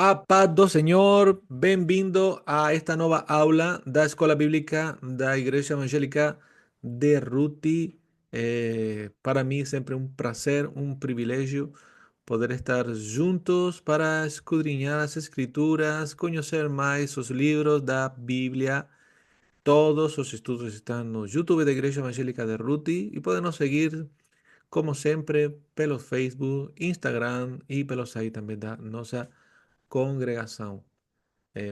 A paz do Senhor, bem-vindo a esta nova aula da Escola Bíblica da Igreja Evangélica de Ruti. Para mim, sempre um prazer, um privilégio poder estar juntos para escudriñar as Escrituras, conhecer mais os livros da Bíblia. Todos os estudos estão no YouTube da Igreja Evangélica de Ruti e podem nos seguir, como sempre, pelo Facebook, Instagram e pelo site também da nossa congregação.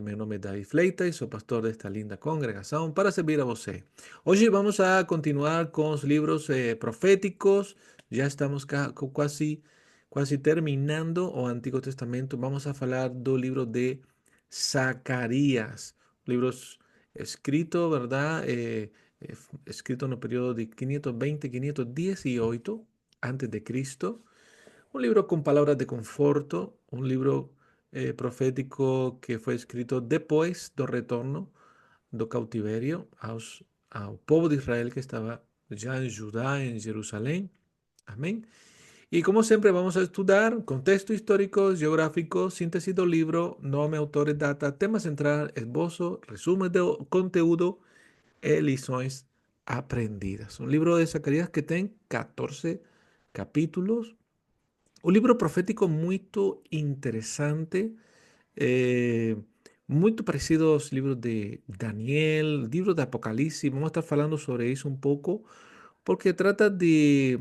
Meu nome é David Fleitas, sou pastor desta linda congregação para servir a você. Hoje vamos a continuar com os livros proféticos. Já estamos quase terminando o Antigo Testamento. Vamos a falar do livro de Zacarias, livros escrito, ¿verdad? Escrito no período de 520-518 antes de Cristo. Un libro con palabras de conforto, un libro profético que foi escrito depois do retorno do cautiverio ao povo de Israel que estava já em Judá, em Jerusalém. Amém? E como sempre vamos a estudar contexto histórico, geográfico, síntese do livro, nome, autor e data, tema central, esboço, resumo do conteúdo e lições aprendidas. Um livro de Zacarias que tem 14 capítulos. Un libro profético muito interessante, eh, muito parecido aos livros de Daniel, livro de Apocalipse. Vamos a estar falando sobre isso um pouco, porque trata de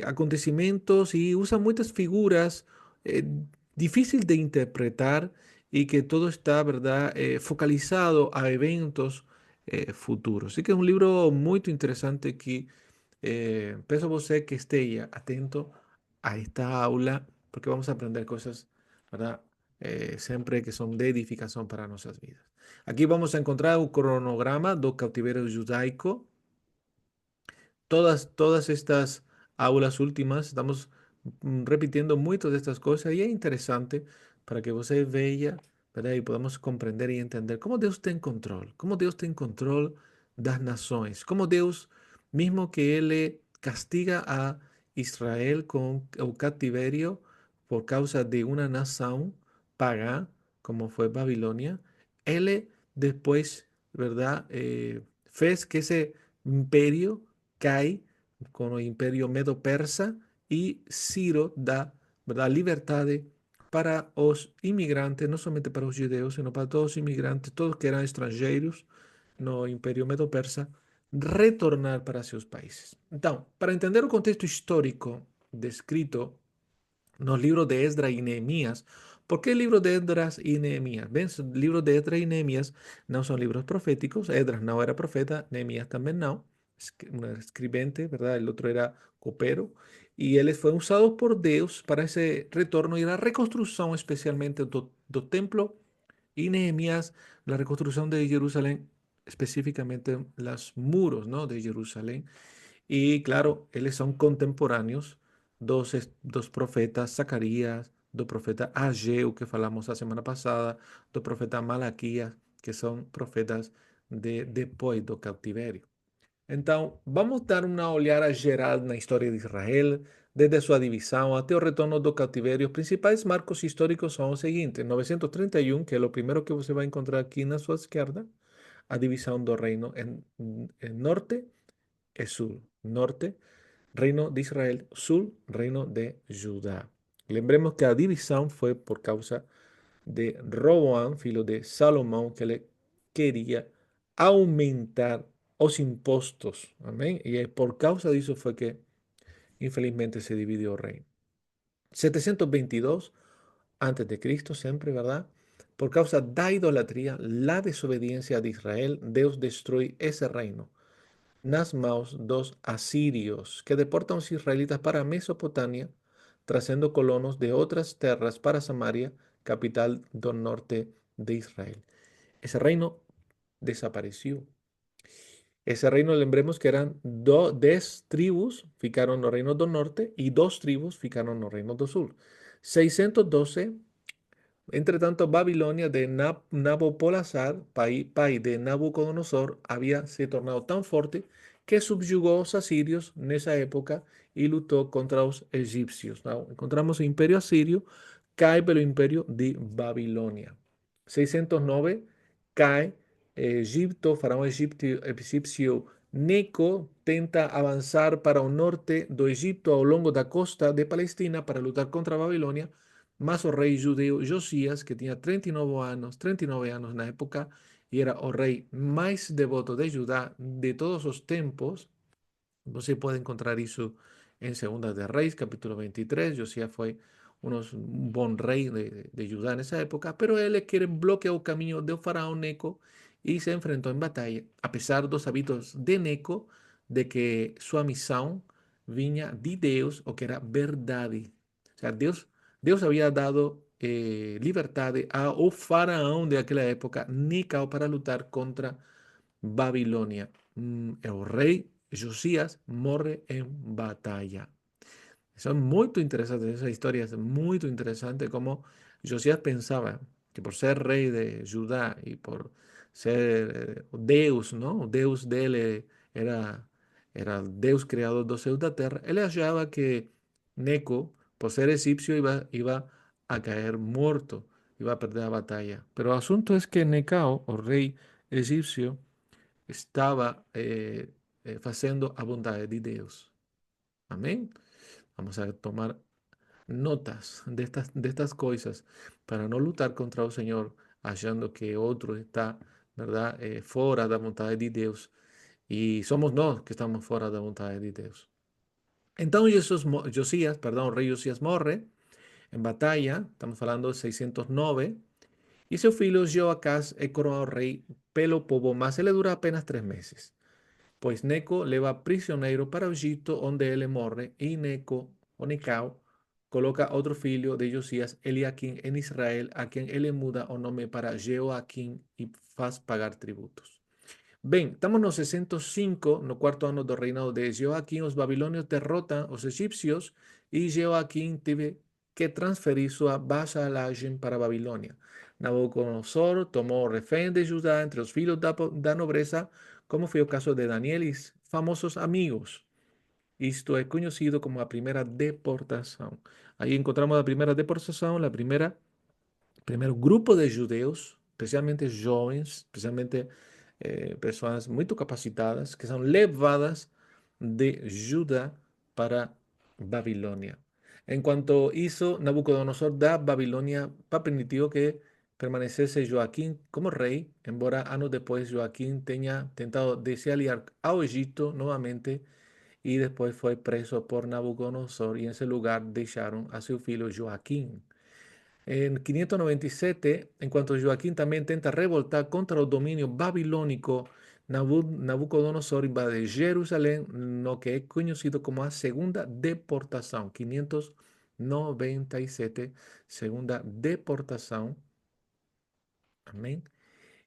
acontecimentos e usa muitas figuras eh, difíceis de interpretar e que todo está, verdade, focalizado a eventos futuros. Así que é um livro muito interessante que peço a você que esteja atento a esta aula, porque vamos a aprender cosas, ¿verdad? Siempre que son de edificación para nuestras vidas. Aquí vamos a encontrar un cronograma do cautiverio judaico. Todas estas aulas últimas, estamos repitiendo muchas de estas cosas y es interesante para que você veja, ¿verdad? Y podamos comprender y entender cómo Dios está en control, cómo Dios está en control das nações, cómo Dios, mismo que Él castiga a Israel con el cautiverio por causa de una nación pagã, como fue Babilonia, Él después, ¿verdad? Fez que ese imperio cai con el imperio medo-persa y Ciro da, ¿verdad?, liberdade para os imigrantes, não somente para os judeus, sino para todos os imigrantes, todos que eram estrangeiros no imperio medo-persa, retornar para seus países. Então, para entender o contexto histórico descrito nos libros de Esdras y Nehemías. ¿Por qué el libro de Esdras y Nehemías? ¿Ven? Libros de Esdras y Nehemías no son libros proféticos. Esdras no era profeta, Nehemías también no. Un escribente, ¿verdad? El otro era copero. Y él fue usado por Dios para ese retorno y la reconstrucción especialmente do templo y Nehemías, la reconstrucción de Jerusalén, específicamente los muros, ¿no?, de Jerusalén. Y claro, ellos son contemporáneos dos profetas, Zacarías, do profeta Ageu, que falamos la semana pasada, do profeta Malaquías, que son profetas de depois do cautiverio. Então, vamos dar uma olhada geral na história de Israel, desde sua divisão até o retorno do cativerio. Os principais marcos históricos são os seguintes: 931, que é o primeiro que você vai encontrar aqui na sua esquerda, a divisão do reino em norte e sul. Norte, reino de Israel; sur, reino de Judá. Lembremos que a divisão foi por causa de Roboam, filho de Salomão, que ele queria aumentar os impostos. Amém? E por causa disso foi que, infelizmente, se dividiu o reino. 722 antes de Cristo, sempre, ¿verdad? Por causa da idolatría, la desobediencia de Israel, Dios destruye ese reino nas mãos dos assírios, que deportam os israelitas para Mesopotamia, trazendo colonos de outras terras para Samaria, capital do norte de Israel. Ese reino desapareció. Ese reino, lembremos que eran 10 tribus, ficaron no reino do norte, y 2 tribus ficaron no reino do sur. 612, entre tanto, Babilonia de Nabopolassar, pai de Nabucodonosor, había se tornado tan fuerte que subyugó a los asirios en esa época y luchó contra los egipcios, ¿no? Encontramos el imperio asirio cae pelo imperio de Babilonia. 609 cae Egipto, faraón egipcio Neco tenta avanzar para o norte do Egipto ao longo da costa de Palestina para lutar contra a Babilônia, mas o rei judeu Josias, que tinha 39 anos na época, e era o rei mais devoto de Judá de todos os tempos. Você pode encontrar isso em Segunda de Reis, capítulo 23. Josias foi um bom rei de Judá nessa época, pero ele quer bloquear o caminho do faraó Neco e se enfrentou em batalha, apesar dos hábitos de Neco, de que sua missão vinha de Deus, o que era verdade. O sea, Deus havia dado liberdade ao faraó de aquela época, Necao, para lutar contra Babilônia. O rei Josias morre em batalha. Son muy interesantes esas historias, muy interesante cómo Josías pensaba que por ser rey de Judá y por ser Deus, ¿no? Deus dele era Deus creador do céu da terra, ele achava que Neco, por ser egipcio, iba a caer muerto, iba a perder la batalla. Pero el asunto es que Necao, o rey egipcio, estaba haciendo a vontade de Deus. Amén. Vamos a tomar notas de estas cosas para no lutar contra el Señor achando que otro está, ¿verdad? Fuera de la voluntad de Dios. Y somos nosotros que estamos fuera de la voluntad de Dios. Entonces Josías, perdón, el rey Josías morre en batalla, estamos hablando de 609, y su filho Joacás es coronado rey pelo povo, mas ele dura apenas 3 meses. Pues Neco le va prisionero para Egipto, donde él morre, y Neco, o Necao, coloca otro filho de Josías, Eliaquim, en Israel, a quien él muda o nombre para Jehoaquim y faz pagar tributos. Bem, estamos no 605, no cuarto ano do reinado de Jehoaquim. Os babilônios derrotam os egípcios e Jehoaquim teve que transferir sua vassalagem para a Babilônia. Nabucodonosor tomou refém de Judá entre os filhos da nobreza, como foi o caso de Daniel e famosos amigos. Isto é conhecido como a primeira deportação. Aí encontramos a primeira deportação, a primeiro grupo de judeus, especialmente jovens, especialmente pessoas muito capacitadas, que são levadas de Judá para Babilônia. Enquanto isso, Nabucodonosor da Babilônia permitiu que permanecesse Joaquim como rei, embora anos depois Joaquim tenha tentado de se aliar ao Egito novamente e depois foi preso por Nabucodonosor e em seu lugar deixaram a seu filho Joaquim. En 597, en cuanto Joaquín también intenta revoltar contra el dominio babilónico, Nabucodonosor invade Jerusalén, lo que es conocido como la segunda deportación. 597, segunda deportación. Amén.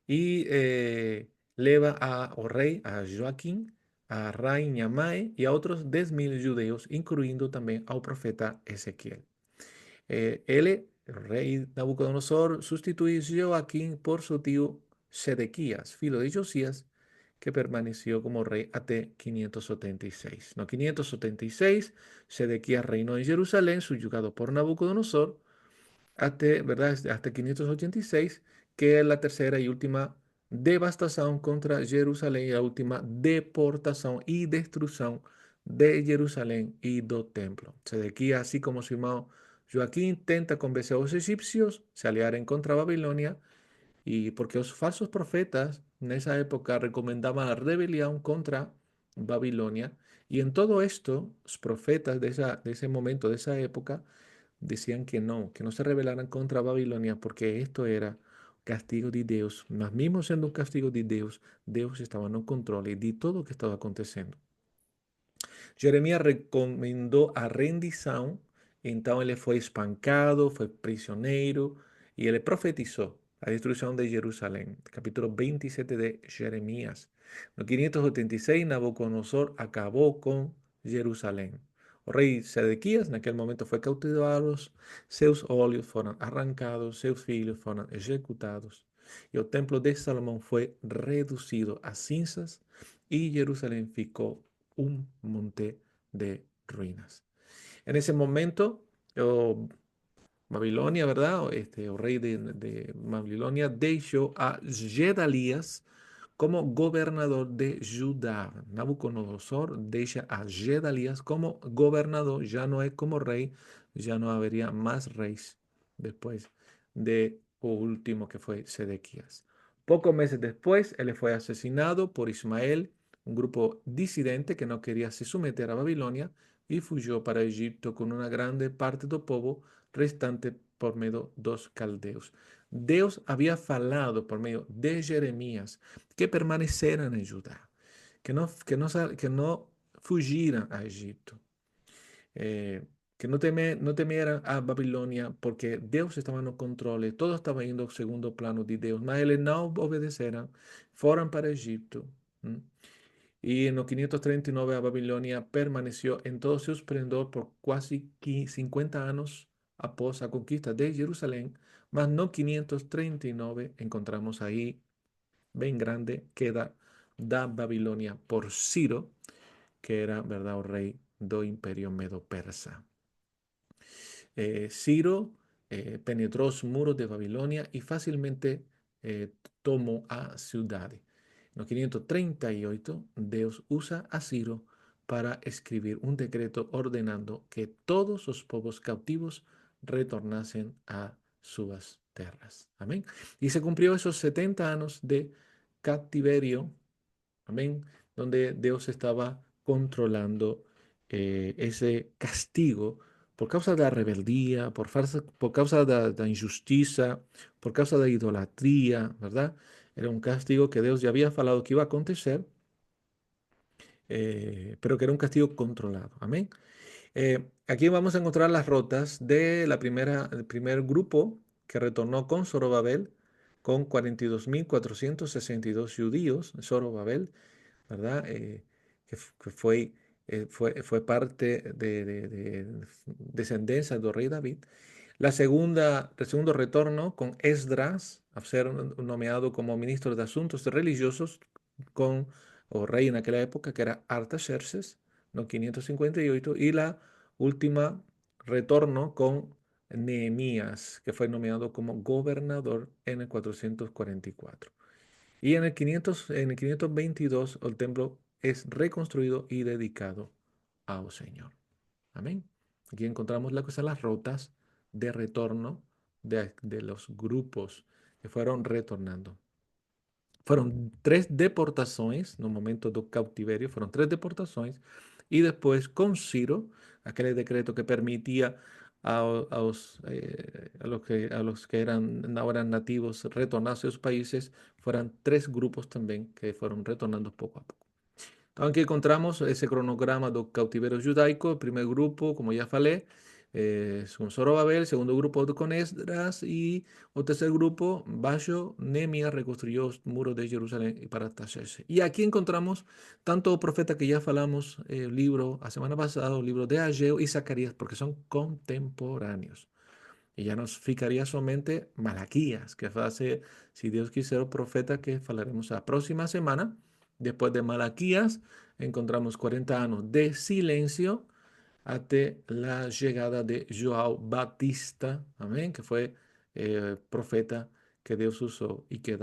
Y lleva o rey, a Joaquín, a Rainha Mae y a otros 10.000 judeos, incluyendo también al profeta Ezequiel. Él, el rey Nabucodonosor, sustituyó a Joaquín por su tío Sedequías, filo de Josías, que permaneció como rey hasta 576. No, 576, Sedequías reinó en Jerusalén, subyugado por Nabucodonosor, hasta, ¿verdad? Hasta 586, que es la tercera y última devastación contra Jerusalén y la última deportación y destrucción de Jerusalén y do templo. Sedequías, así como su hermano Joaquín, intenta convencer a los egipcios, se aliaron contra Babilonia, y porque los falsos profetas en esa época recomendaban la rebelión contra Babilonia, y en todo esto, los profetas de ese momento, de esa época, decían que no se rebelaran contra Babilonia, porque esto era castigo de Dios. Mas mismo siendo un castigo de Dios, Dios estaba en control de todo lo que estaba aconteciendo. Jeremias recomendou a rendição, então ele foi espancado, foi prisioneiro e ele profetizou a destruição de Jerusalém. Capítulo 27 de Jeremias. No 586, Nabucodonosor acabou com Jerusalém. O rei Sedequias, naquele momento, foi cautivado, seus olhos foram arrancados, seus filhos foram executados, e o templo de Salomão foi reduzido a cinzas, e Jerusalém ficou monte de ruinas. En ese momento, oh, Babilonia, ¿verdad? O rey de Babilonia, dejó a Gedalías como gobernador de Judá. Nabucodonosor deja a Gedalías como gobernador, ya no es como rey, ya no habría más reyes después de último que fue Sedequías. Pocos meses después, él fue asesinado por Ismael, un grupo disidente que no quería se someter a Babilonia y huyó para Egipto con una grande parte del pueblo restante por medio de los caldeos. Dios había falado por medio de Jeremías que permanecieran en Judá, que no fugiran a Egipto, eh, que no temieran a Babilonia, porque Dios estaba en el control, todo estaba yendo al segundo plano de Dios, mas eles no obedeceran, fueron para Egipto. ¿Mm? Y en los 539 a Babilonia permaneció en todo su esplendor por casi 50 años após la conquista de Jerusalén, mas no 539 encontramos ahí, bien grande, queda da Babilonia por Ciro, que era, ¿verdad?, el rey do imperio medo-persa. Ciro penetró los muros de Babilonia y fácilmente tomó a ciudades. En los 538, Dios usa a Ciro para escribir un decreto ordenando que todos los pueblos cautivos retornasen a sus tierras. Amén. Y se cumplió esos 70 años de cautiverio. Amén. Donde Dios estaba controlando ese castigo por causa de la rebeldía, por causa de la injusticia, por causa de la idolatría, ¿verdad? Era un castigo que Dios ya había falado que iba a acontecer, pero que era un castigo controlado. Amén. Aquí vamos a encontrar las rotas de el primer grupo que retornó con Zorobabel, con 42.462 judíos, Zorobabel, ¿verdad? Que fue parte de descendencia del rey David. El segundo retorno con Esdras, a ser nomeado como ministro de Asuntos Religiosos, con, o rey en aquella época, que era Artaxerxes, ¿no? 558, y la última retorno con Nehemías, que fue nomeado como gobernador en el 444. Y en el 522 el templo es reconstruido y dedicado al Señor. Amén. Aquí encontramos las rutas de retorno de los grupos que fueron retornando. Fueron tres deportaciones, no momento del cautiverio, fueron tres deportaciones, y después con Ciro, aquel decreto que permitía a los que eran ahora nativos retornar a sus países, fueron tres grupos también que fueron retornando poco a poco. Aquí encontramos ese cronograma del cautiverio judaico, el primer grupo, como ya falé, con Zorobabel, el segundo grupo con Esdras y el tercer grupo, bajo Nehemías, reconstruyó los muros de Jerusalén y para Artaxerxes. Y aquí encontramos tanto el profeta que ya falamos, el libro, la semana pasada, el libro de Ageo y Zacarías, porque son contemporáneos. Y ya nos ficaría solamente Malaquías, que hace, si Dios quisiera, el profeta que hablaremos la próxima semana. Después de Malaquías, encontramos 40 años de silencio hasta la llegada de João Batista, amén, que fue profeta que Dios usó y que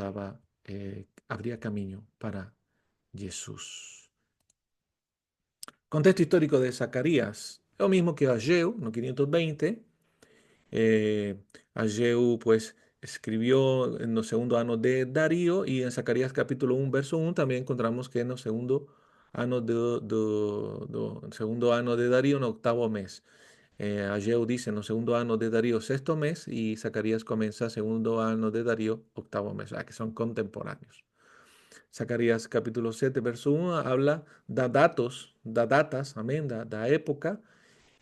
abría camino para Jesús. Contexto histórico de Zacarías, lo mismo que Ageo, en 520. Eh, Ageu pues escribió en el segundo año de Darío y en Zacarías capítulo 1, verso 1 también encontramos que en el segundo año segundo año de Darío, en el octavo mes. Ageu dice en el segundo año de Darío, sexto mes, y Zacarías comienza segundo año de Darío, octavo mes, que son contemporáneos. Zacarías capítulo 7, verso 1 habla, da datas, amén, da época,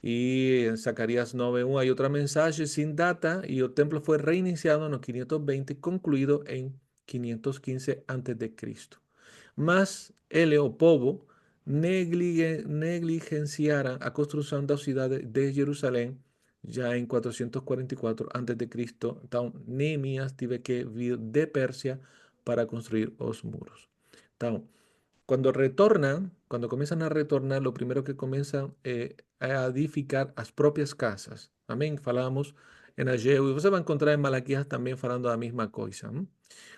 y en Zacarías 9:1 hay otra mensaje sin data y el templo fue reiniciado en los 520, concluido en 515 a.C. Mas el opovo negligenciara a construcción de la ciudad de Jerusalén ya en 444 a.C. Então, Neemías tuvo que vir de Persia para construir los muros. Então, cuando retornan, cuando comienzan a retornar, lo primero que comienzan a edificar las propias casas. Amén. Falamos en Ageu, e você vai encontrar em Malaquias também falando a mesma coisa.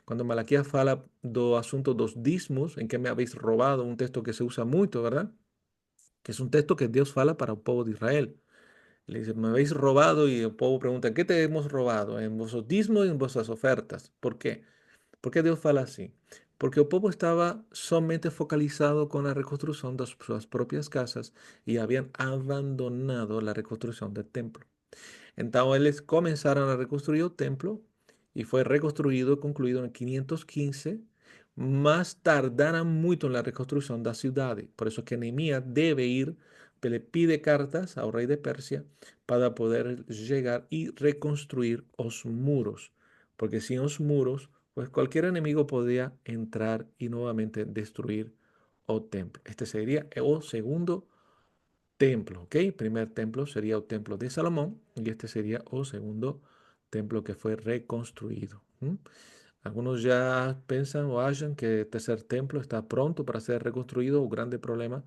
Quando Malaquias fala do assunto dos dízimos, em que me habéis robado, um texto que se usa muito, ¿verdad? Que es un texto que Dios fala para el pueblo de Israel. Le dice, me habéis robado y el pueblo pregunta, ¿qué te hemos robado? En vuestros diezmos y en vuestras ofertas. ¿Por qué? ¿Por qué Dios fala así? Porque el pueblo estaba solamente focalizado con la reconstrucción de sus propias casas y habían abandonado la reconstrucción del templo. Entonces ellos comenzaron a reconstruir el templo y fue reconstruido y concluido en 515. Más tardaron mucho en la reconstrucción de las ciudades. Por eso que Nehemías debe ir, le pide cartas al rey de Persia para poder llegar y reconstruir los muros. Porque sin los muros, pues cualquier enemigo podía entrar y nuevamente destruir el templo. Este sería el segundo templo, ¿ok? El primer templo sería el templo de Salomón y este sería el segundo templo que fue reconstruido. Algunos ya piensan o hallan que el tercer templo está pronto para ser reconstruido. El grande problema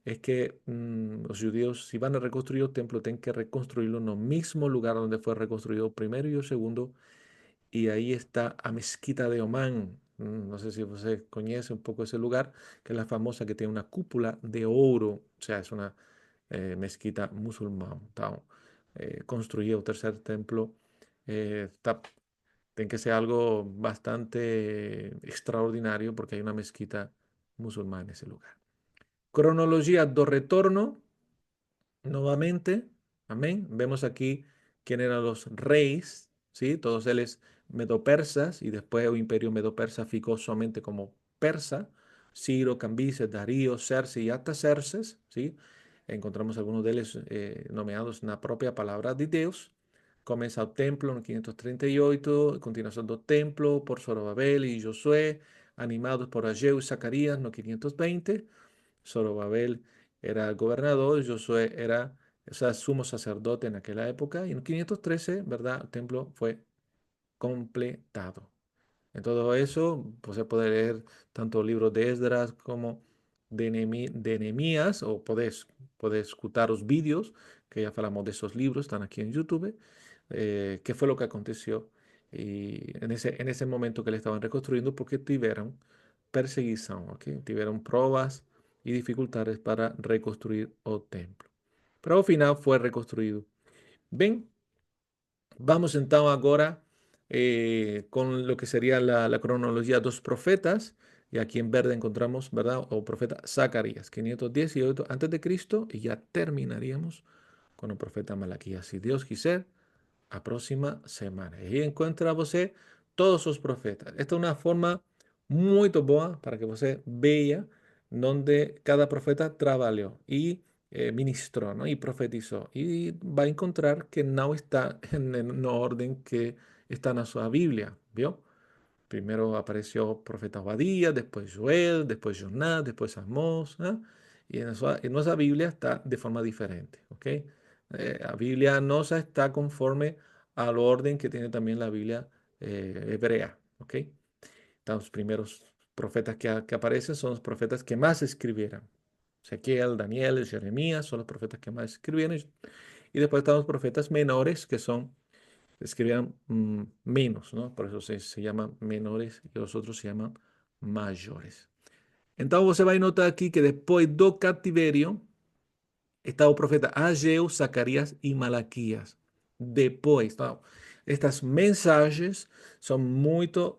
es que los judíos, si van a reconstruir el templo, tienen que reconstruirlo en el mismo lugar donde fue reconstruido el primero y el segundo, y ahí está a Mezquita de Omán. No sé si usted conoce un poco ese lugar, que es la famosa que tiene una cúpula de oro, o sea, es una mezquita musulmán. Então, construir el tercer templo tiene que ser algo bastante extraordinario porque hay una mezquita musulmana en ese lugar. Cronología do retorno. Nuevamente, amén. Vemos aquí quién eran los reyes, ¿sí? Todos ellos medo-persas y después el imperio medo-persa ficó solamente como persa. Ciro, Cambises, Darío, Xerxes y Artaxerxes, ¿sí? Encontramos algunos de ellos nomeados en la propia palabra de Dios. Comienza el templo en 538, continuación del templo por Zorobabel y Josué, animados por Ageu y Zacarías en 520. Zorobabel era el gobernador, Josué era, o sea, sumo sacerdote en aquella época, y en 513, ¿verdad? El templo fue completado. En todo eso, pues se puede leer tanto el libro de Esdras como de Nehemías, o podés escuchar los vídeos, que ya hablamos de esos libros, están aquí en YouTube, qué fue lo que aconteció y en ese momento que le estaban reconstruyendo, porque tuvieron perseguición, ¿ok? Tuvieron pruebas y dificultades para reconstruir el templo. Pero al final fue reconstruido. Bien, vamos entonces ahora con lo que sería la cronología de los profetas. Y aquí en verde encontramos, ¿verdad? O profeta Zacarías, 518 antes de Cristo, y ya terminaríamos con el profeta Malaquías. Si Dios quiser, a próxima semana. Y encuentra você todos os profetas. Esta é uma forma muito boa para que você veja onde cada profeta trabalhou e ministrou, não? E profetizou. E vai encontrar que não está na ordem que está na sua Bíblia, viu? Primero apareció el profeta Obadías, después Joel, después Jonás, después Amós, ¿ah? Y en nuestra Biblia está de forma diferente, ¿ok? La Biblia nuestra está conforme al orden que tiene también la Biblia hebrea, ¿ok? Entonces, los primeros profetas que aparecen son los profetas que más escribieron. Ezequiel, Daniel, Jeremías son los profetas que más escribieron. Y después están los profetas menores, que son escribían menos, ¿no? Por eso se llaman menores y los otros se llaman mayores. Entonces você vai notar aquí que después do cativerio está o profeta Ageu, Zacarías y Malaquías. Depois, tá? Estas mensagens são muito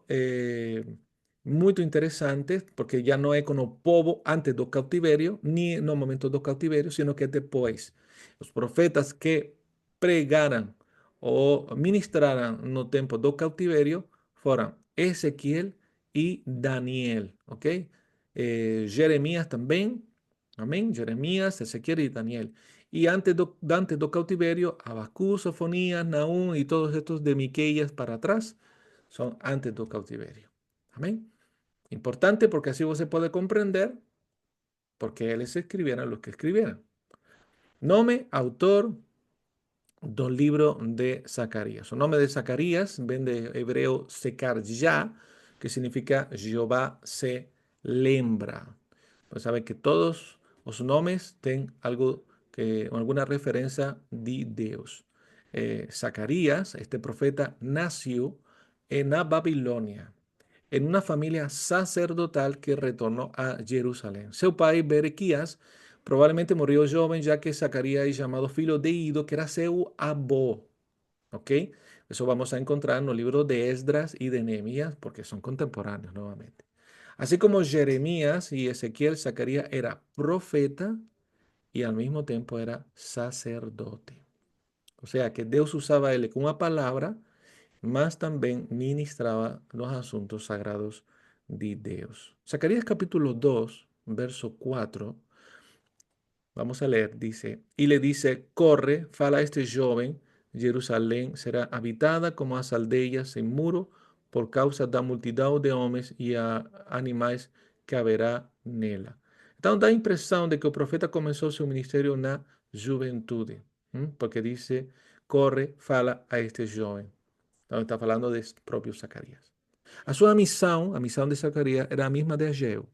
interessantes, porque já não é com o povo antes do cautiverio, nem no momento do cautiverio, sino que depois. Os profetas que pregaram ou ministraram no tempo do cautiverio foram Ezequiel e Daniel, ok? Jeremias também, amém? Jeremias, Ezequiel y Daniel. Y antes do cautiverio, Abacú, Sofonías, Nahum y todos estos de Miqueias para atrás son antes do cautiverio. Amén. Importante porque así você puede comprender por qué ellos escribieran lo que escribieran. Nome, autor do libro de Zacarías. O nome de Zacarías vem de hebreo Secar-Ya, que significa Jehová se lembra. Pues saben que todos os nomes tienen algo que, alguna referencia de Dios. Zacarías, este profeta, nació en la Babilonia, en una familia sacerdotal que retornó a Jerusalén. Su padre, Berequías, probablemente murió joven, ya que Zacarías es llamado filo de Ido, que era seu avó. ¿Ok? Eso vamos a encontrar en los libros de Esdras y de Nehemías, porque son contemporáneos nuevamente. Así como Jeremías y Ezequiel, Zacarías era profeta y al mismo tiempo era sacerdote. O sea que Dios usaba a él con una palabra, mas también ministraba los asuntos sagrados de Dios. Zacarías capítulo 2, verso 4. Vamos a leer, dice, y le dice, corre, fala a este joven, Jerusalén será habitada como as aldeias sem muro, por causa da multidão de homens e a animais que haverá nela. Então dá a impressão de que o profeta começou seu ministério na juventude, porque dice, corre, fala a este jovem. Então está falando de próprio Zacarias. A missão de Zacarias era a mesma de Ageu,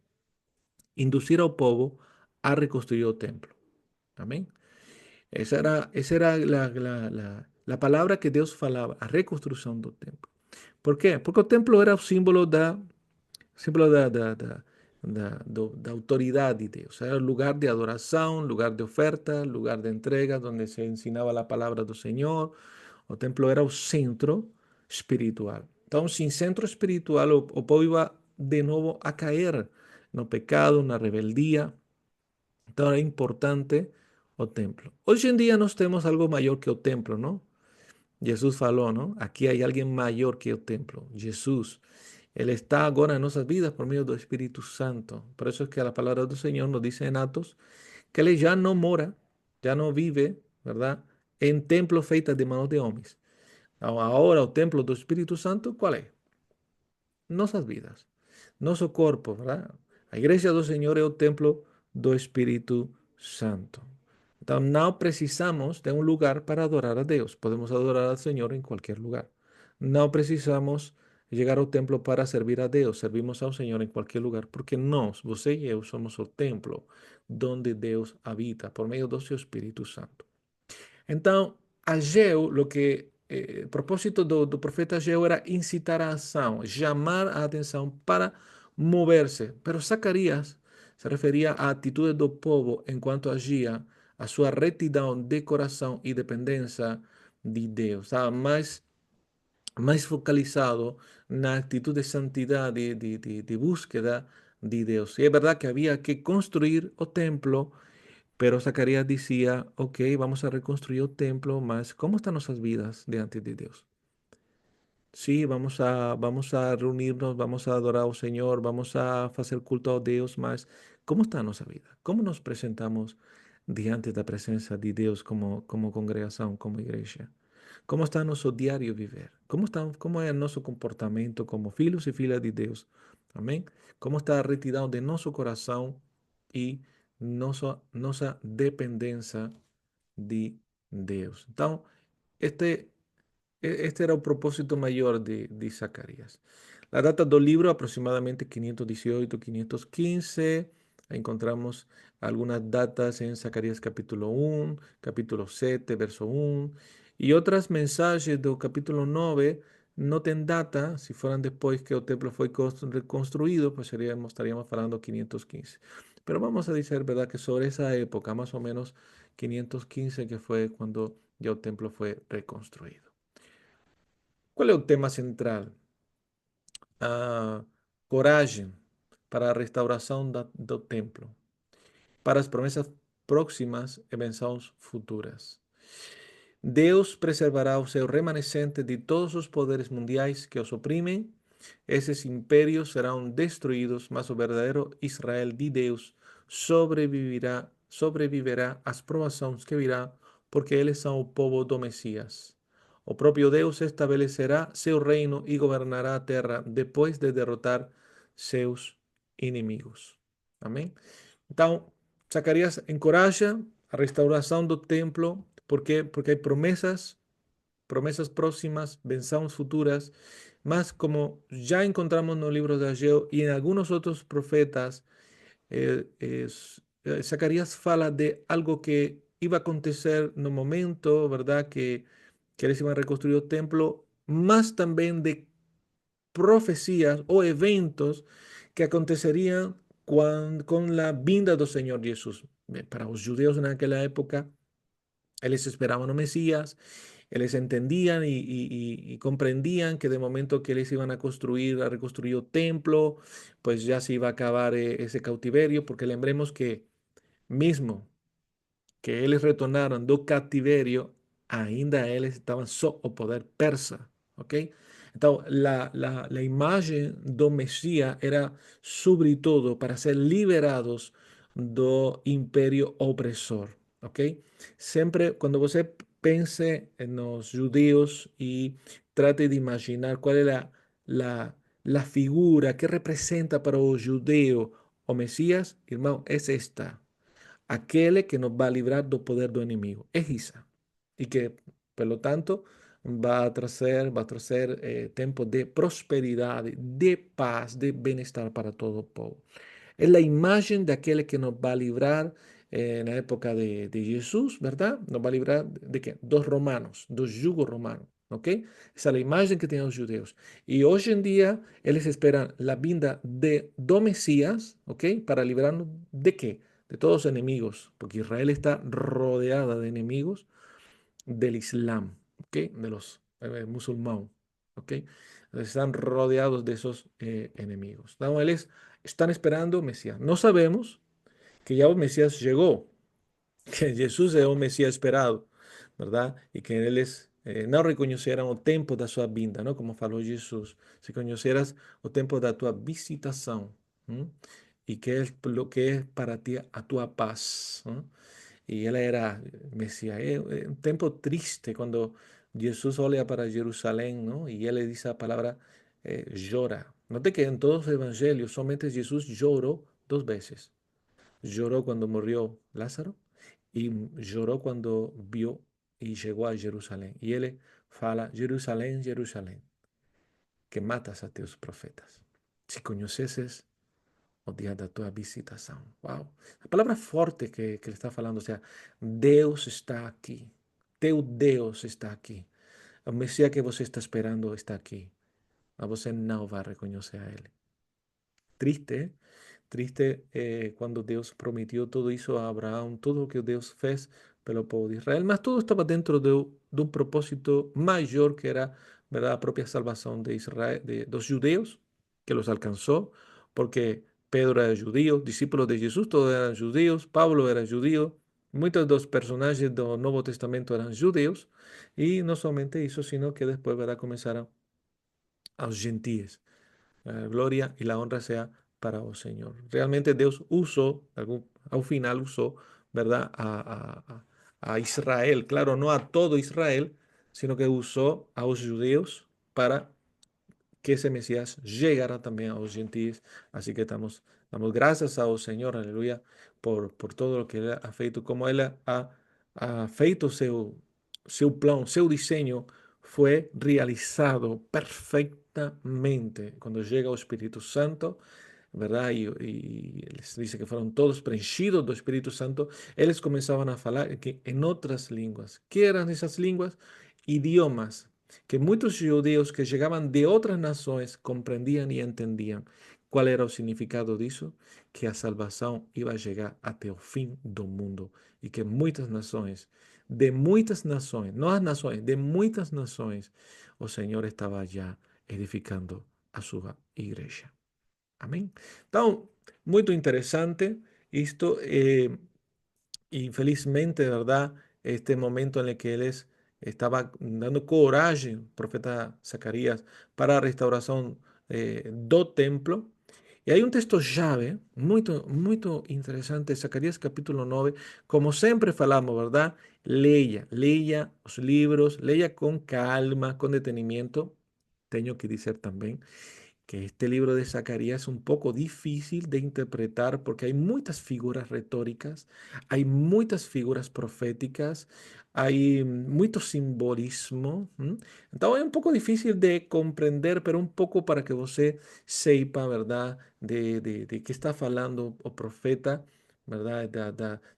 induzir ao povo a reconstruir o templo. Amén. Esa era la palabra que Deus falava, a reconstrução do templo. Por quê? Porque o templo era o símbolo da autoridade de Deus. Era o lugar de adoração, lugar de oferta, lugar de entrega, onde se ensinava a palavra do Senhor. O templo era o centro espiritual. Então, sem centro espiritual, o povo ia de novo a cair no pecado, na rebeldia. Então, era importante o templo. Hoje em dia nós temos algo maior que o templo, não? Jesus falou, não? Aqui há alguém maior que o templo, Jesus. Ele está agora em nossas vidas por meio do Espírito Santo. Por isso é que a palavra do Senhor nos diz em Atos que ele já não mora, já não vive, verdade? Em templo feito de mãos de homens. Então, agora o templo do Espírito Santo, qual é? Nossas vidas, nosso corpo, ¿verdad? A igreja do Senhor é o templo do Espírito Santo. Então, não precisamos de um lugar para adorar a Deus. Podemos adorar ao Senhor em qualquer lugar. Não precisamos chegar ao templo para servir a Deus. Servimos ao Senhor em qualquer lugar, porque nós, você e eu, somos o templo donde Deus habita por meio do seu Espírito Santo. Então, Ageu, o propósito do profeta Ageu era incitar a ação, chamar a atenção para mover-se. Pero Zacarias se referia à atitude do povo enquanto agia, a sua retidão de coração e dependência de Deus. Estava mais focalizado na atitude de santidade, de búsqueda de Deus. E é verdade que havia que construir o templo, pero Zacarías decía, ok, vamos a reconstruir el templo, mas ¿cómo están nuestras vidas delante de Dios? Sí, vamos a reunirnos, vamos a adorar al Señor, vamos a hacer culto a Dios, mas ¿cómo está nuestra vida? ¿Cómo nos presentamos diante de la presencia de Dios como congregación, como iglesia? ¿Cómo está nuestro diario vivir? ¿Cómo es nuestro comportamiento como filhos y filhas de Dios? Amén. ¿Cómo está retirado de nuestro corazón y nuestra dependencia de Deus? Então, este, este era o propósito maior de Zacarias. A data do livro, aproximadamente 518, 515. Encontramos algunas datas en Zacarías capítulo 1, capítulo 7, verso 1. E outras mensagens do capítulo 9 não tem data. Se foram depois que o templo foi reconstruído, pues estaríamos falando 515. Pero vamos a dizer, ¿verdad?, que sobre esa época, más o menos 515, que fue cuando ya el templo fue reconstruido. ¿Cuál es el tema central? A coragem para a restauração do templo, para as promessas próximas e bênçãos futuras. Deus preservará o seu remanescente de todos os poderes mundiais que os oprimem. Esses impérios serão destruídos, mas o verdadeiro Israel de Deus sobreviverá às provações que virá, porque eles são o povo do Messias. O próprio Deus estabelecerá seu reino e governará a terra depois de derrotar seus inimigos. Amém? Então, Zacarias encoraja a restauração do templo. ¿Por quê? Porque hay promesas próximas, bendiciones futuras, más como ya encontramos en los libros de Ageo y en algunos otros profetas, Zacarías fala de algo que iba a acontecer en un momento, ¿verdad? Que que eles iam reconstruir o templo, mas também de profecias ou eventos que aconteceriam com a vinda do Senhor Jesus. Para os judeus naquela época, eles esperaban no Mesías, eles entendían y comprendían que de momento que eles iban a construir, a reconstruir el templo, pues ya se iba a acabar ese cautiverio, porque lembremos que mismo que eles retornaram do cativerio, ainda eles estavam sob o poder persa, ok? Então, a imagem do Messias era, sobretudo, para ser liberados do império opressor, ok? Sempre, quando você pense nos judeus e trate de imaginar qual é a figura que representa para o judeu o Messias, irmão, é esta aquel que nos va a librar del poder del enemigo. Es Isa. Y que, por lo tanto, va a traer tiempos de prosperidad, de paz, de bienestar para todo el pueblo. Es la imagen de aquel que nos va a librar en la época de Jesús, ¿verdad? Nos va a librar de qué? Dos romanos, dos yugos romanos. ¿Ok? Esa es la imagen que tienen los judíos. Y hoy en día, ellos esperan la vinda de dos Mesías, ¿ok? Para librarnos de qué? De todos los enemigos, porque Israel está rodeada de enemigos del Islam, ¿ok? De los musulmanes, ¿ok? Entonces están rodeados de esos enemigos. Entonces, ellos están esperando Mesías. No sabemos que ya el Mesías llegó, que Jesús es el Mesías esperado, ¿verdad? Y que eles não reconheceram o tempo da sua vinda, não? Como falou Jesus, se conheceras o tempo da tua visitação, e que é lo que é para ti a tua paz, e ela era Messias. É um tempo triste quando Jesus olha para Jerusalém, não? E ele diz a palavra llora. Note que em todos os evangelhos somente Jesus chorou duas vezes. Lloró cuando murió Lázaro y lloró cuando vio y llegó a Jerusalén. Y él fala, Jerusalén, Jerusalén, que matas a tus profetas. Si conocieses o día da tua visitação. Wow. A palavra forte que ele está falando, ou seja, Deus está aqui. Teu Deus está aqui. O Messias que você está esperando está aqui. Mas você não vai reconhecer a ele. Triste, ¿eh? Triste cuando Dios prometió todo eso a Abraham, todo lo que Dios fez pelo pueblo de Israel, mas todo estaba dentro de un propósito mayor que era, ¿verdad?, la propia salvación de Israel, de los judeos, que los alcanzó, porque Pedro era judío, discípulos de Jesús, todos eran judíos, Pablo era judío, muchos de los personajes del Nuevo Testamento eran judíos, y no solamente eso, sino que después, ¿verdad?, comenzaron a los gentiles. La gloria y la honra sea para el Señor. Realmente Dios usó, al final usó, ¿verdad? A Israel, claro, no a todo Israel, sino que usó a los judíos para que ese Mesías llegara también a los gentiles. Así que damos gracias al Señor, aleluya, por todo lo que Él ha feito, como Él ha feito seu plano, seu diseño fue realizado perfectamente cuando llega el Espíritu Santo, ¿verdad? Y les dice que fueron todos preenchidos del Espíritu Santo. Ellos comenzaban a hablar que en otras lenguas. ¿Qué eran esas lenguas? Idiomas que muchos judíos que llegaban de otras naciones comprendían y entendían. ¿Cuál era el significado de eso? Que la salvación iba a llegar hasta el fin del mundo y que muchas naciones, de muchas naciones, no las naciones, de muchas naciones, el Señor estaba ya edificando a su iglesia. Amém? Então, muito interessante isto, e felizmente, verdade, este momento em que eles estava dando coragem, profeta Zacarias, para a restauração do templo. E aí um texto-chave muito, muito interessante, Zacarias capítulo 9, como sempre falamos, verdade? Leia, leia os livros, leia com calma, com detenimento. Tenho que dizer também que este libro de Zacarías es un poco difícil de interpretar porque hay muchas figuras retóricas, hay muchas figuras proféticas, hay mucho simbolismo. Entonces es un poco difícil de comprender, pero un poco para que você sepa, ¿verdad?, de qué está hablando o profeta, verdade?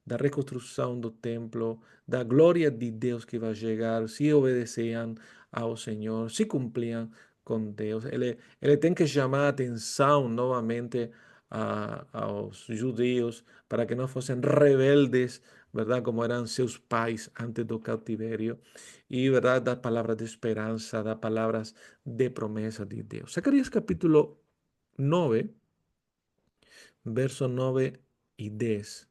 Da reconstrução do templo, da glória de Deus que vai chegar se obedeciam ao Senhor, se cumpriam com Deus. Ele tem que chamar a atenção novamente aos judeus para que não fossem rebeldes, verdade? Como eram seus pais antes do cativerio. E, verdade, dar palavras de esperança, dar palavras de promessa de Deus. Zacarias capítulo 9, verso 9 y 10,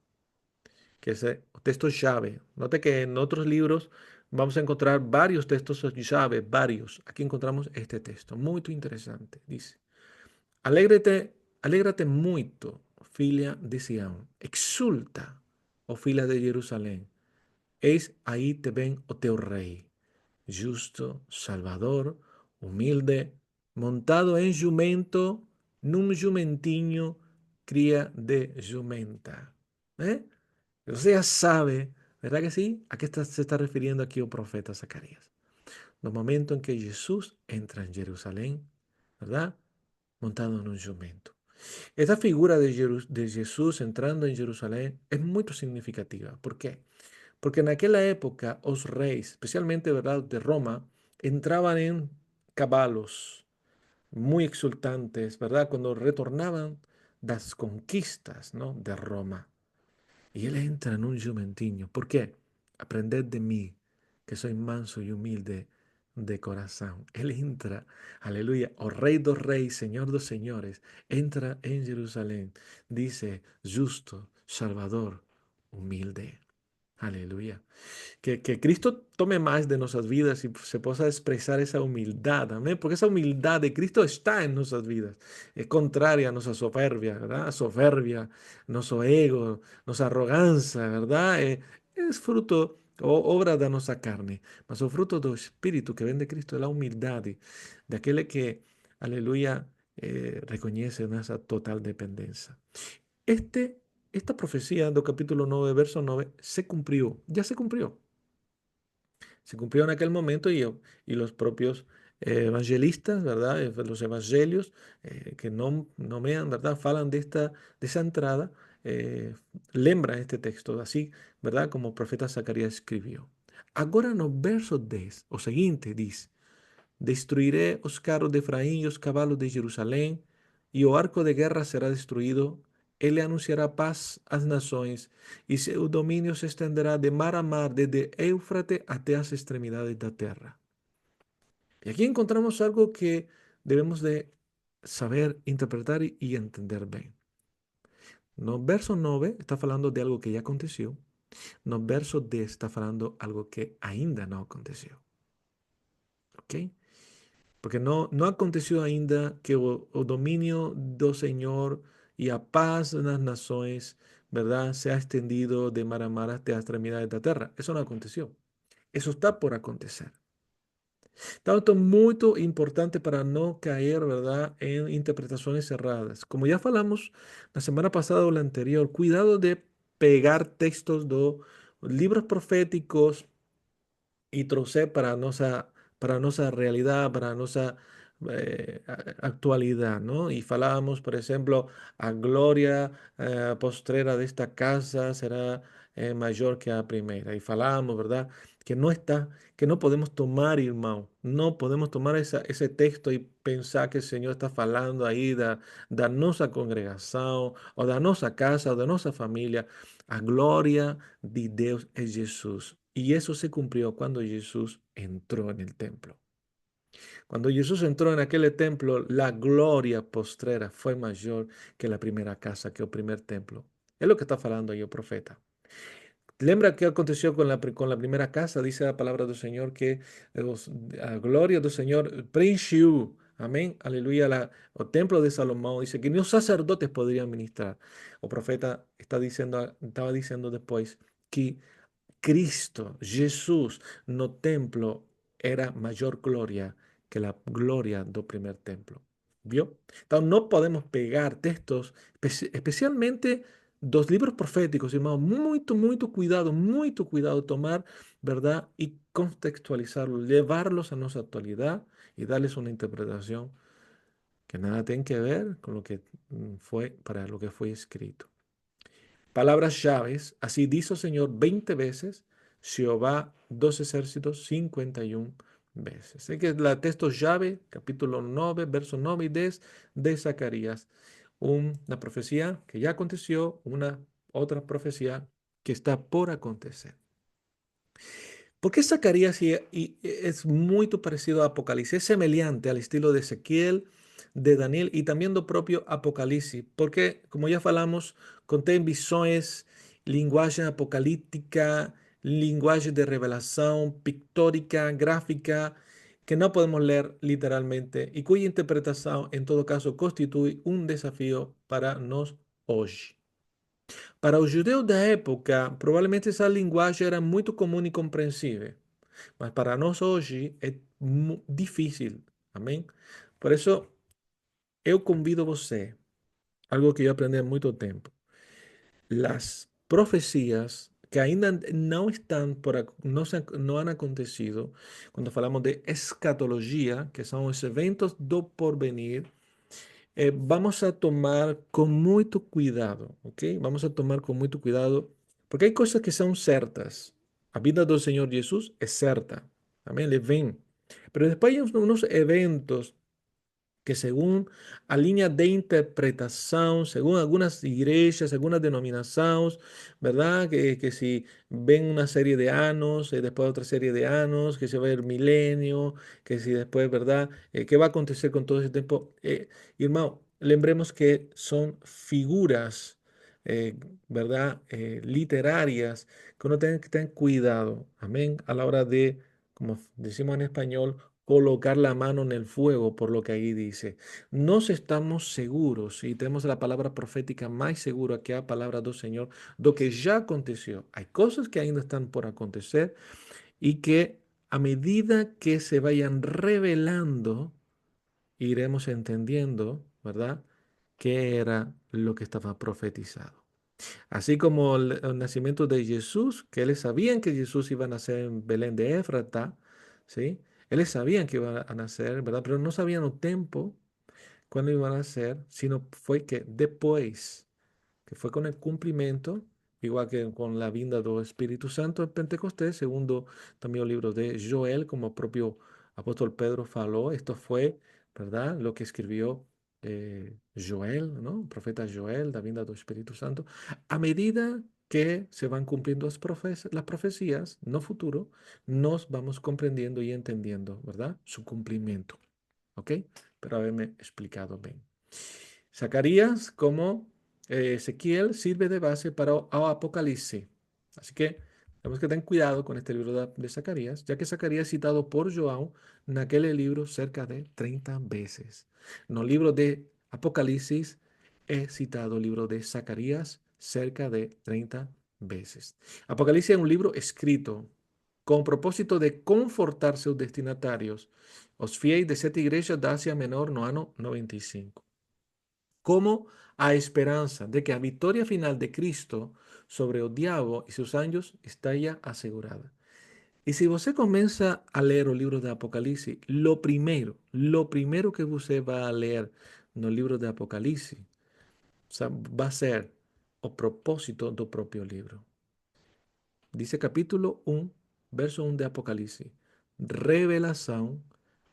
que es el texto llave. Note que en otros libros vamos a encontrar varios textos llave, varios. Aquí encontramos este texto, muy interesante. Dice, alégrate, alégrate muito, filha de Sião. Exulta, oh filha de Jerusalém. Eis aí te vem o teu rei, justo, salvador, humilde, montado en jumento, num jumentinho, cría de jumenta. ¿Eh? Usted ya sabe, ¿verdad que sí? ¿A qué se está refiriendo aquí el profeta Zacarías? Los momentos en que Jesús entra en Jerusalén, ¿verdad? Montado en un jumento. Esta figura de Jesús entrando en Jerusalén es muy significativa. ¿Por qué? Porque en aquella época los reyes, especialmente, ¿verdad?, de Roma, entraban en caballos muy exultantes, ¿verdad? Cuando retornaban las conquistas, ¿no?, de Roma. Y él entra en un jumentinho. ¿Por qué? Aprended de mí, que soy manso y humilde de corazón. Él entra, aleluya, oh Rey dos Reyes, Señor dos Señores, entra en Jerusalén. Dice, justo, Salvador, humilde. Aleluya. Que Cristo tome más de nuestras vidas y se pueda expresar esa humildad, amén, porque esa humildad de Cristo está en nuestras vidas. Es contraria a nuestra soberbia, ¿verdad? Soberbia, nuestro ego, nuestra arrogancia, ¿verdad? Es fruto o obra de nuestra carne, mas el fruto del Espíritu que ven de Cristo es la humildad de aquel que, aleluya, reconoce nuestra total dependencia. Este, esta profecía del capítulo 9 verso 9 se cumplió, ya se cumplió. Se cumplió en aquel momento y los propios evangelistas, ¿verdad? Los evangelios que no nomean, ¿verdad? Falan de esa entrada, eh, lembran este texto, así, ¿verdad? Como el profeta Zacarías escribió. Agora no verso 10, o seguinte, dice, destruiré os carros de Efraín y os caballos de Jerusalén, y o arco de guerra será destruido. Él le anunciará paz a las naciones, y su dominio se extenderá de mar a mar, desde Éufrates hasta las extremidades de la tierra. Y aquí encontramos algo que debemos de saber interpretar y entender bien. No verso 9 está hablando de algo que ya aconteció. No verso 10 está hablando de algo que ainda no aconteció. ¿Ok? Porque no aconteció ainda que o dominio do Señor y a paz en las naciones, ¿verdad?, se ha extendido de mar a mar hasta las extremidades de la tierra. Eso no aconteció. Eso está por acontecer. Tanto es muy importante para no caer, ¿verdad?, en interpretaciones cerradas. Como ya hablamos la semana pasada o la anterior, cuidado de pegar textos de libros proféticos y trouxer para nossa realidade, para nossa actualidade, não? E falávamos, por exemplo, a glória postrera desta casa será maior que a primeira. E falávamos, verdade? Que não está, que não podemos tomar, irmão, não podemos tomar esse texto e pensar que o Senhor está falando aí da nossa congregação, ou da nossa casa, ou da nossa família. A glória de Deus es Jesús. Y eso se cumplió cuando Jesús entró en el templo. Cuando Jesús entró en aquel templo, la gloria postrera fue mayor que la primera casa, que el primer templo. Es lo que está hablando ahí el profeta. Lembra qué aconteció con la primera casa, dice la palabra del Señor, que la gloria del Señor preencheu, amén, aleluya, el templo de Salomón, dice que ni los sacerdotes podrían ministrar. El profeta estaba diciendo después que Cristo, Jesús, no templo era mayor gloria que la gloria del primer templo. ¿Vio? Entonces no podemos pegar textos, especialmente dos libros proféticos, hermano, muy cuidado tomar, ¿verdad? Y contextualizarlos, llevarlos a nuestra actualidad y darles una interpretación que nada tiene que ver con lo que fue para lo que fue escrito. Palabras llaves, así dice el Señor 20 veces, Jehová dos ejércitos 51 veces. Así que la texto llave, capítulo 9 verso 9 y 10 de Zacarías, una profecía que ya aconteció, una otra profecía que está por acontecer. ¿Por qué Zacarías es muy parecido a Apocalipsis? Es semejante al estilo de Ezequiel, de Daniel y también do propio Apocalipsis. Porque, como ya falamos, contém visões, linguagem apocalíptica, linguagem de revelação, pictórica, gráfica, que no podemos leer literalmente y cuya interpretación, en todo caso, constituye un desafío para nos hoje. Para os judeus da época, provavelmente essa linguagem era muito comum e compreensível, mas para nós hoje é difícil. Amém? Por isso, eu convido você, algo que eu aprendi há muito tempo, as profecias que ainda não estão não han acontecido, quando falamos de escatologia, que são os eventos do porvenir, vamos a tomar con mucho cuidado, ¿ok? Vamos a tomar con mucho cuidado, porque hay cosas que son certas. La vida del Señor Jesús es certa. Amén, le ven. Pero después hay unos eventos que según a línea de interpretación, según algunas iglesias, algunas denominaciones, ¿verdad? Que si ven una serie de años, después otra serie de años, que se va el milenio, que si después, ¿verdad? ¿Qué va a acontecer con todo ese tiempo? Hermano, lembremos que son figuras, eh, ¿verdad? Literarias, que uno tiene que tener cuidado, amén, a la hora de, como decimos en español, colocar la mano en el fuego por lo que ahí dice. Nos estamos seguros y tenemos la palabra profética más segura que la palabra del Señor, lo que ya aconteció. Hay cosas que ainda están por acontecer y que a medida que se vayan revelando, iremos entendiendo, ¿verdad? ¿Qué era lo que estaba profetizado? Así como el nacimiento de Jesús, que ellos sabían que Jesús iba a nacer en Belén de Éfrata, ¿sí? Ellos sabían que iba a nacer, ¿verdad? Pero no sabían el tiempo cuándo iba a nacer, sino fue que después, que fue con el cumplimiento, igual que con la vinda del Espíritu Santo en Pentecostés, segundo también el libro de Joel, como el propio apóstol Pedro faló, esto fue, ¿verdad? Lo que escribió Joel, ¿no? El profeta Joel, la vinda del Espíritu Santo. A medida que se van cumpliendo las profecías, no futuro, nos vamos comprendiendo y entendiendo, ¿verdad? Su cumplimiento, ¿ok? Pero haberme explicado bien. Zacarías, como Ezequiel, sirve de base para el Apocalipsis. Así que tenemos que tener cuidado con este libro de Zacarías, ya que Zacarías es citado por João en aquel libro cerca de 30 veces. En el libro de Apocalipsis es citado el libro de Zacarías cerca de 30 veces. Apocalipsis es un libro escrito con propósito de confortar sus destinatarios, os fiéis de siete iglesias de Asia Menor no ano 95, como a esperanza de que la victoria final de Cristo sobre el diablo y sus ángeles está ya asegurada. Y si usted comienza a leer el libro de Apocalipsis, lo primero que usted va a leer en el libro de Apocalipsis, va a ser el propósito del propio libro. Dice capítulo 1, verso 1 de Apocalipsis, revelación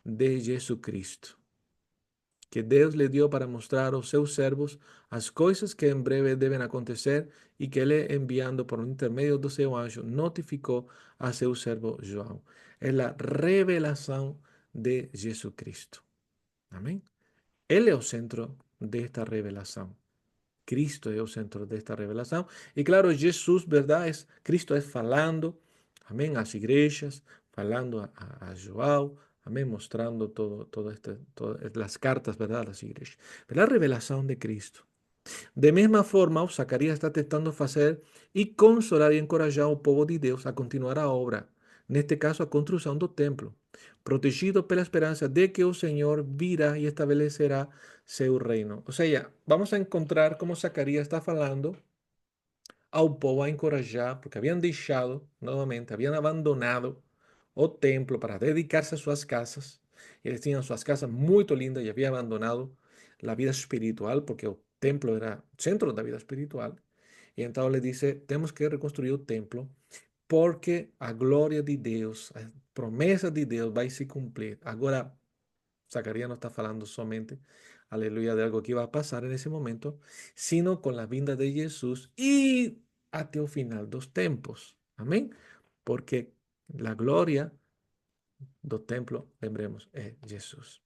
de Jesucristo, que Deus lhe deu para mostrar aos seus servos as coisas que em breve devem acontecer e que ele, enviando por intermédio do seu anjo, notificou a seu servo João. É a revelação de Jesucristo. Amém? Ele é o centro desta revelação. Cristo es el centro de esta revelación. Y claro, Jesús, ¿verdad? Cristo es falando, amén, a las iglesias, falando a João, amén, mostrando todas las cartas, ¿verdad? A las iglesias. Pero la revelación de Cristo. De mesma forma, Zacarías está tentando fazer e consolar e encorajar o povo de Deus a continuar a obra, neste caso a construção do templo, protegido pela esperança de que o Senhor virá e estabelecerá seu reino. Ou seja, vamos a encontrar como Zacarías está falando ao povo a encorajar, porque habían deixado, novamente, habían abandonado o templo para dedicarse a suas casas. Eles tinham suas casas muito lindas e habían abandonado la vida espiritual, porque el templo era centro de la vida espiritual. E então ele disse: temos que reconstruir o templo, porque a glória de Deus, a promessa de Deus vai se cumprir. Agora, Zacarías no está falando somente, aleluya, de algo que iba a pasar en ese momento, sino con la vinda de Jesús y hasta el final dos tiempos. Amén. Porque la gloria do templo, lembremos, é Jesus.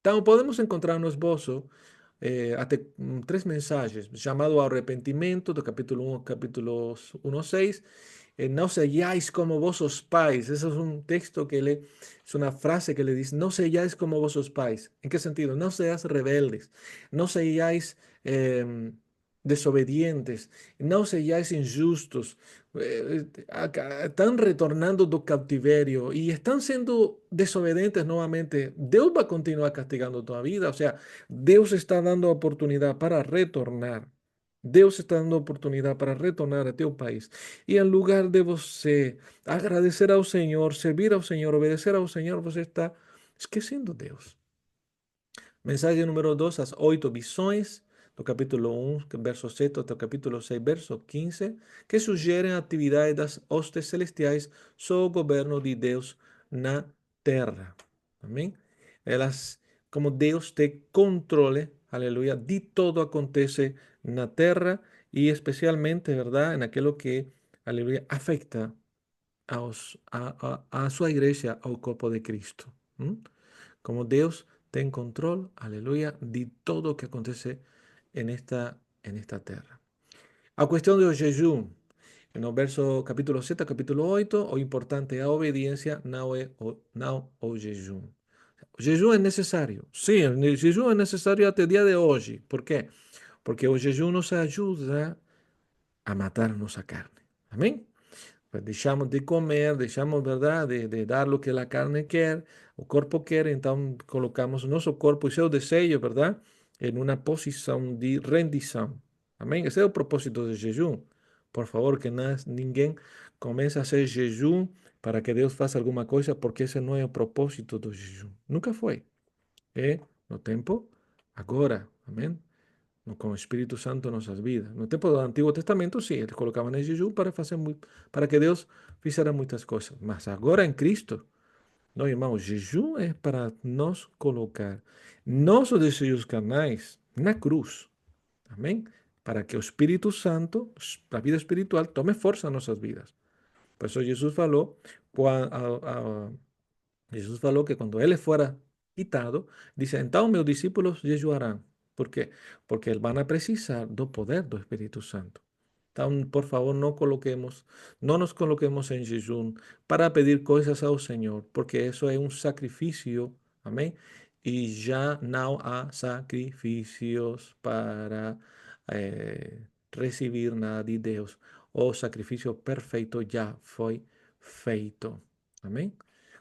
Então, podemos encontrar no esboço até três mensagens, chamado ao arrependimento, do capítulo 1 ao capítulo 1, 6, no seáis como vossos pais. Ese es un texto que le, es una frase que le dice, no seáis como vossos pais. ¿En qué sentido? No seáis rebeldes, no seáis desobedientes, no seáis injustos. Están retornando do cautiverio y están siendo desobedientes nuevamente. Dios va a continuar castigando toda vida. O sea, Dios está dando oportunidad para retornar. Deus está dando oportunidade para retornar a teu país. E em lugar de você agradecer ao Senhor, servir ao Senhor, obedecer ao Senhor, você está esquecendo Deus. Mensagem número 2, as 8 visões, do capítulo 1, verso 7 até o capítulo 6, verso 15, que sugerem a atividade das hostes celestiais sob o governo de Deus na terra. Amém? Elas, como Deus tem controle, aleluia, de todo acontece na terra e especialmente, verdade, naquilo que, aleluia, afeta a sua igreja, ao corpo de Cristo. Como Deus tem controle, aleluia, de todo o que acontece en esta terra. A questão do jejum, no verso capítulo 7 capítulo 8, o importante é a obediência, não o jejum. O jejum é necessário. Sim, o jejum é necessário até o dia de hoje. Por quê? Porque o jejum nos ajuda a matar nossa carne. Amém? Pues deixamos de comer, deixamos, verdade, de dar o que a carne quer, o corpo quer, então colocamos nosso corpo e seu desejo, verdade, em uma posição de rendição. Amém? Esse é o propósito do jejum. Por favor, que ninguém comece a fazer jejum para que Deus faça alguma coisa, porque esse não é o propósito do jejum. Nunca foi. É no tempo agora. Amém? Com o Espírito Santo em nossas vidas. No tempo do Antigo Testamento, sim, eles colocavam em jejum para que Deus fizesse muitas coisas. Mas agora em Cristo, não, irmão, jejum é para nos colocar nossos desejos carnais na cruz. Amém? Para que o Espírito Santo, a vida espiritual, tome força em nossas vidas. Por isso Jesus falou, Jesus falou que quando ele fora quitado, dice, então meus discípulos jejuarão. Por quê? Porque eles vão precisar do poder do Espírito Santo. Então, por favor, não nos coloquemos em jejum para pedir coisas ao Senhor, porque isso é um sacrifício, amém? E já não há sacrifícios para receber nada de Deus. O sacrifício perfeito já foi feito, amém?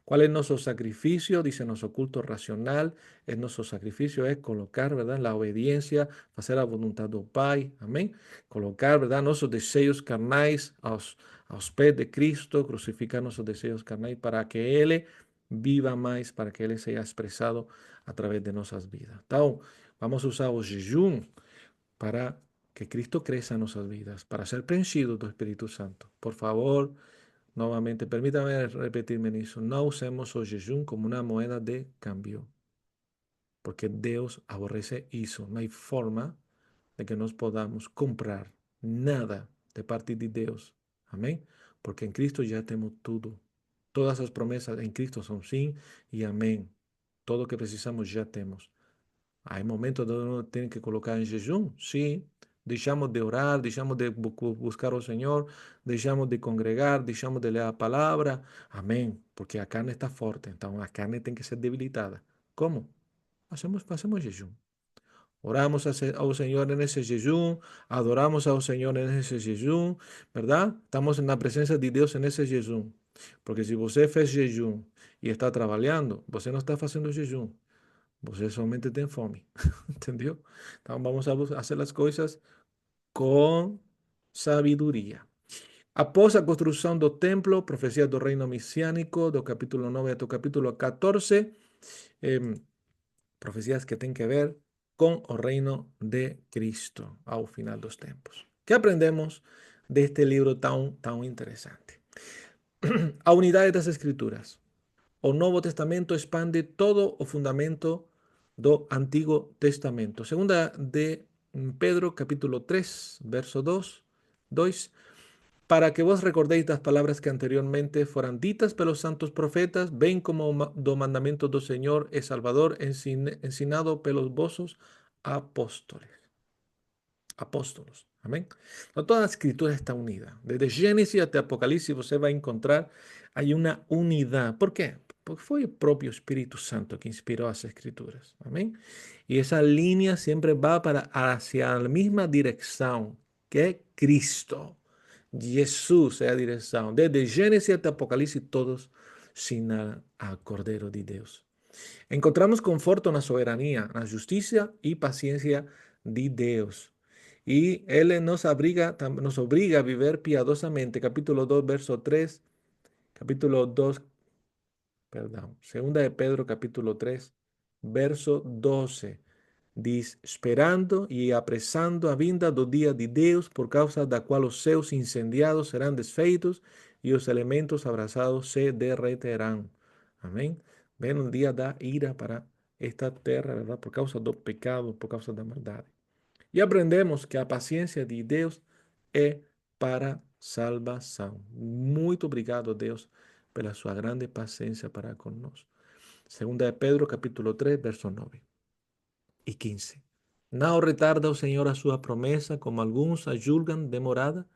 ¿Cuál es nuestro sacrificio? Dice nuestro culto racional. Es nuestro sacrificio es colocar, ¿verdad? La obediencia, hacer la voluntad del Pai. Amén. Colocar, ¿verdad? Nuestros deseos carnais aos pés de Cristo, crucificar nuestros deseos carnais para que Él viva más, para que Él sea expresado a través de nuestras vidas. Entonces, vamos a usar el jejum para que Cristo crezca en nuestras vidas, para ser preenchido del Espíritu Santo. Por favor, novamente, permítame repetirme eso. No usemos el jejum como una moneda de cambio, porque Dios aborrece eso. No hay forma de que nos podamos comprar nada de parte de Dios. Amén. Porque en Cristo ya tenemos todo. Todas las promesas en Cristo son sí y amén. Todo lo que precisamos ya tenemos. Hay momentos donde uno tiene que colocar en jejum, sí. Deixamos de orar, deixamos de buscar al Señor, deixamos de congregar, deixamos de leer la palabra. Amén. Porque a carne está fuerte, entonces la carne tiene que ser debilitada. ¿Cómo? Hacemos jejum. Oramos ao Senhor nesse jejum, adoramos ao Senhor nesse jejum, ¿verdad? Estamos na presença de Deus nesse jejum. Porque se você fez jejum e está trabalhando, você não está fazendo jejum. Você somente tem fome. ¿Entendeu? Então vamos a fazer as coisas com sabedoria. Após a construção do templo, profecia do reino messiânico, do capítulo 9 até o capítulo 14, profecias que têm que ver com o reino de Cristo ao final dos tempos. ¿Qué aprendemos de este libro tan interesante? A unidade das Escrituras. O Novo Testamento expande todo o fundamento do Antigo Testamento. Segunda de Pedro, capítulo 3, verso 2, para que vos recordéis las palabras que anteriormente fueran ditas pelos santos profetas, ven como do mandamento do Señor e Salvador ensinado pelos vosos apóstoles. Apóstolos. Amén. No, toda la escritura está unida. Desde Génesis hasta Apocalipsis usted va a encontrar, hay una unidad. ¿Por qué? Porque fue el propio Espíritu Santo que inspiró las escrituras. Amén. Y esa línea siempre va hacia la misma dirección que Cristo. Jesús es la dirección. Desde Génesis hasta Apocalipsis, todos sin al Cordero de Dios. Encontramos conforto na soberania, na justiça e paciência de Deus. E Ele nos obriga a viver piadosamente. Capítulo 2, verso 3. Capítulo 2, perdão. Segunda de Pedro, capítulo 3, verso 12. Diz, esperando e apressando a vinda do dia de Deus, por causa da qual os céus incendiados serão desfeitos e os elementos abrasados se derreterão. Amém? Vem o dia da ira para esta terra, ¿verdad? Por causa do pecado, por causa da maldade. E aprendemos que a paciência de Deus é para salvação. Muito obrigado, Deus, pela sua grande paciência para conosco. Segunda de Pedro, capítulo 3, verso 9 y 15. No retarda o Señor a su promesa, como algunos a julgan demorada,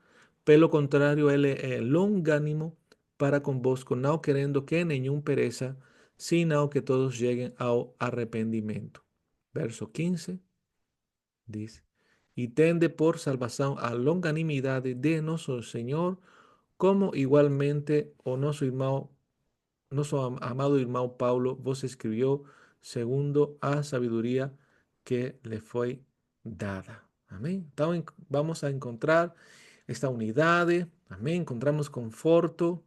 pelo contrario, Él es longánimo para convosco, no queriendo que ningún pereza, sino que todos lleguen al arrepentimiento. Verso 15 dice, y tende por salvación a longanimidad de nuestro Señor, como igualmente o nuestro hermano, nuestro amado hermano Pablo vos escribió segundo a sabiduría que le fue dada. Amén. Entonces, vamos a encontrar esta unidad. Amén. Encontramos conforto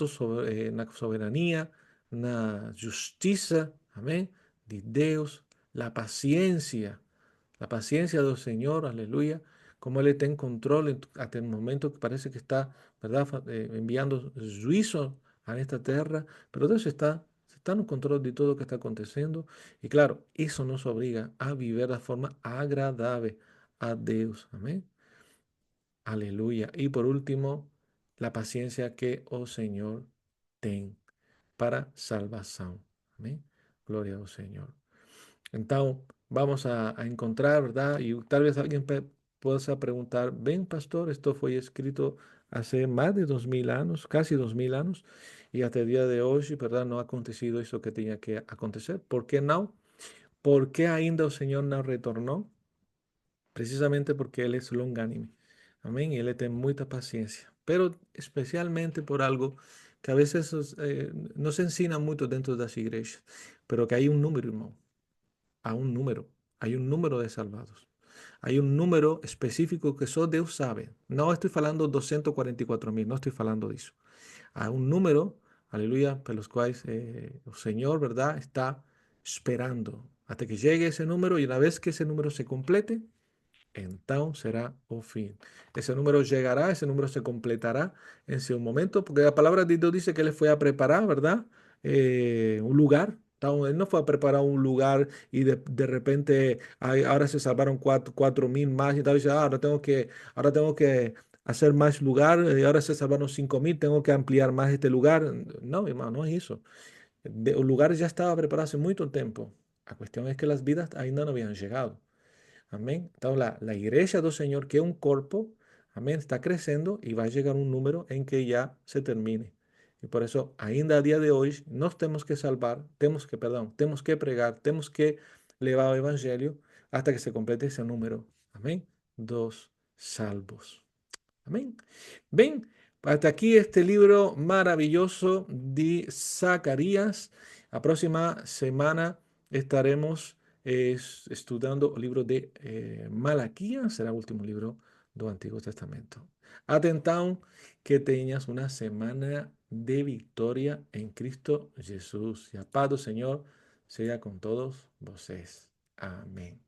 sobre, na soberanía, na justicia. Amén. De Dios, la paciencia del Señor, aleluya, como Él está en control hasta el momento que parece que está, ¿verdad? Enviando juicio a esta tierra, pero Dios está en control de todo lo que está aconteciendo. Y claro, eso nos obliga a vivir de forma agradable a Dios. Amén. Aleluya. Y por último, la paciencia que, oh Señor, ten para salvación. Amén. Gloria al Señor. Entonces, vamos a encontrar, ¿verdad? Y tal vez alguien pueda preguntar, ven, pastor, esto fue escrito hace más de 2000 años, casi 2000 años, y hasta el día de hoy, ¿verdad? No ha acontecido eso que tenía que acontecer. ¿Por qué no? ¿Por qué ainda el Señor no retornó? Precisamente porque Él es longánime. Amén. Y Él tiene mucha paciencia. Pero especialmente por algo que a veces no se enseña mucho dentro de las iglesias, pero que hay un número, hermano, a un número. Hay un número de salvados. Hay un número específico que solo Dios sabe. No estoy hablando 244.000, no estoy hablando de eso. Hay un número, aleluya, por los cuales el Señor, ¿verdad?, está esperando hasta que llegue ese número y una vez que ese número se complete, entonces será o fin. Ese número llegará, ese número se completará en su momento, porque la palabra de Dios dice que Él fue a preparar, ¿verdad? Un lugar. Entonces, Él no fue a preparar un lugar y de repente ahora se salvaron 4.000 más y tal, y dice, ahora tengo que hacer más lugar, y ahora se salvaron 5.000, tengo que ampliar más este lugar. No, hermano, no es eso. El lugar ya estaba preparado hace mucho tiempo. La cuestión es que las vidas ainda no habían llegado. Amén. Entonces, la iglesia del Señor, que es un cuerpo, amén, está creciendo y va a llegar un número en que ya se termine. Y por eso, ainda a día de hoy, nos tenemos que salvar, tenemos que pregar, tenemos que llevar el evangelio hasta que se complete ese número. Amén. Dos salvos. Amén. Ven, hasta aquí este libro maravilloso de Zacarías. La próxima semana estaremos estudiando el libro de Malaquías, será el último libro del Antiguo Testamento. Atentão, que tenhas una semana de victoria en Cristo Jesús. Y a paz do Señor sea con todos vosotros. Amén.